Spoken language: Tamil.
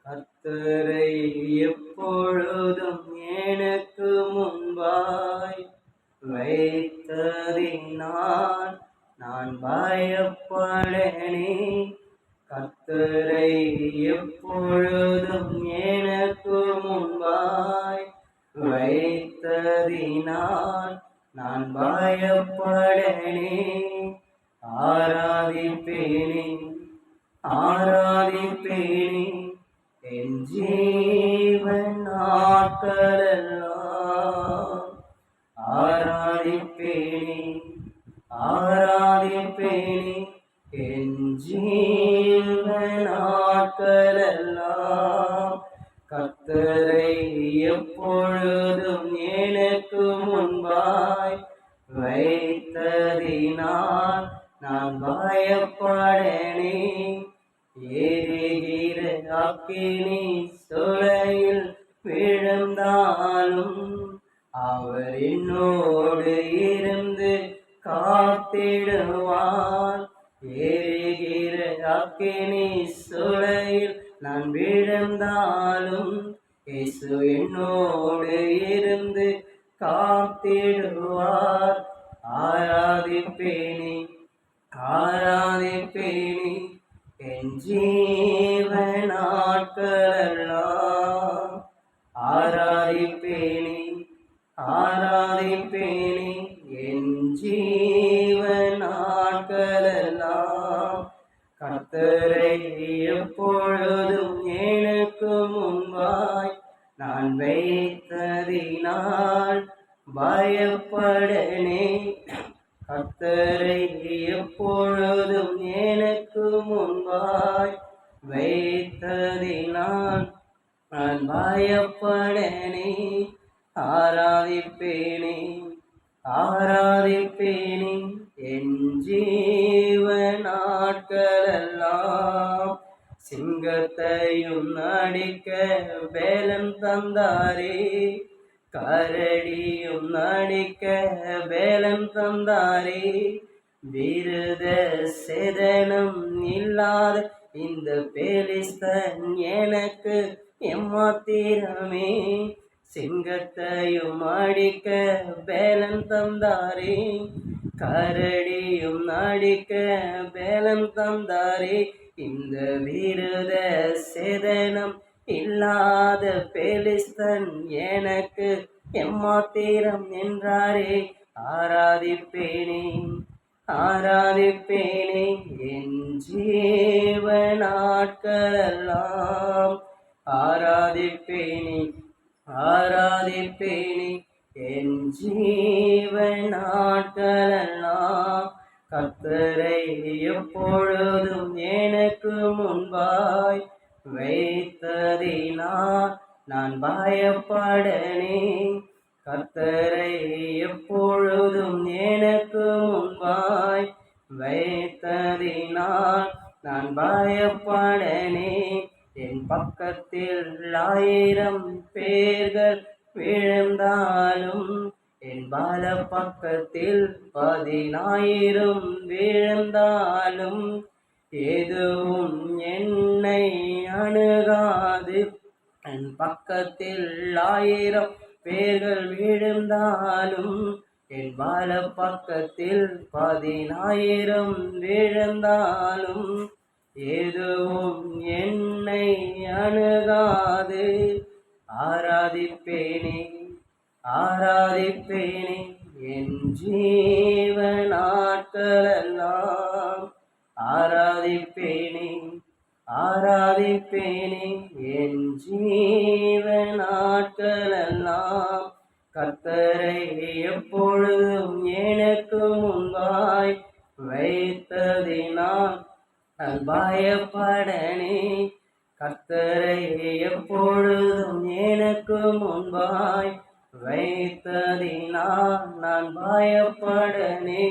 கர்த்தரை எப்பொழுதும் எனக்கு முன்பாய் வைத்ததினால் நான் பயப்படனே. கர்த்தரை எப்பொழுதும் எனக்கு முன்பாய் வைத்ததினால் நான் பயப்படனே. ஆராதிப்பேனே ஆராதிப்பேனே என் ஜீவன் நாட்களெல்லாம். ஆராதிப்பேனே ஆராதிப்பேனே என் ஜீவன் நாட்களெல்லாம். கர்த்தரை எப்பொழுதும் எனக்கு முன்பாய் வைத்ததினால் நான் பயப்படனே. எரிகிற அக்கினி சூளையில் விழுந்தாலும் அவர் என்னோடு இருந்து காத்திடுவார். எரிகிற அக்கினி சூளையில் நான் விழுந்தாலும் இயேசு என்னோடு இருந்து காத்திடுவார். ஆராதிப்பேனே ஆராதிப்பேனே என் ஜீவன் நாட்களெல்லாம். ஆராதிப்பேனே ஆராதிப்பேனே என் ஜீவன் நாட்களெல்லாம். கர்த்தரை எப்பொழுதும் எனக்கு முன்பாய் நான் வைத்ததினால் பயப்படனே. கர்த்தரை எப்பொழுதும் எனக்கு முன்பாய் வைத்ததினால் நான் பயப்படனே. ஆராதிப்பேனே ஆராதிப்பேனே என் ஜீவன் நாட்களெல்லாம். சிங்கத்தையும் அடிக்க பேலன் தந்தாரே, கரடியும் அடிக்க பேலன் தந்தாரே. விருத சேதனம் இல்லாத இந்த பெலிஸ்தன் எனக்கு எம்மாத்திரமே. சிங்கத்தையும் அடிக்க பேலன் தந்தாரே, கரடியும் அடிக்க பேலன் தந்தாரே. இந்த விருத சேதனம் இல்லாத பெலிஸ்தன் எனக்கு எம்மாத்திரம் என்றாரே. ஆராதிப்பேனே ஆராதிப்பேனே என் ஜீவன் நாட்களெல்லாம். ஆராதிப்பேனே ஆராதிப்பேனே என் ஜீவன் நாட்களெல்லாம். கர்த்தரை எப்பொழுதும் எனக்கு முன்பாய் வைத்ததினால் நான் பயப்படனே. கர்த்தரை எப்பொழுதும் எனக்கு முன்பாய் வைத்ததினால் நான் பயப்படனே. என் பக்கத்தில் 1000 பேர்கள் விழுந்தாலும் என் பல பக்கத்தில் 10,000 விழுந்தாலும் எதுவும் என்னை அணுகாது. என் பக்கத்தில் 1000 பேர்கள் விழுந்தாலும் என் பல பக்கத்தில் 10,000 விழுந்தாலும் எதுவும் என்னை அணுகாது. ஆராதிப்பேனே ஆராதிப்பேனே என் ஜீவன் நாட்களெல்லாம். ஆராதிப்பேனே ஆராதிப்பேனே என் ஜீவன் நாட்களெல்லாம். கர்த்தரை எப்பொழுதும் எனக்கு முன்பாய் வைத்ததினால் நான் பயப்படனே. கர்த்தரை எப்பொழுதும் எனக்கு முன்பாய் வைத்ததினால் நான் பயப்படனே.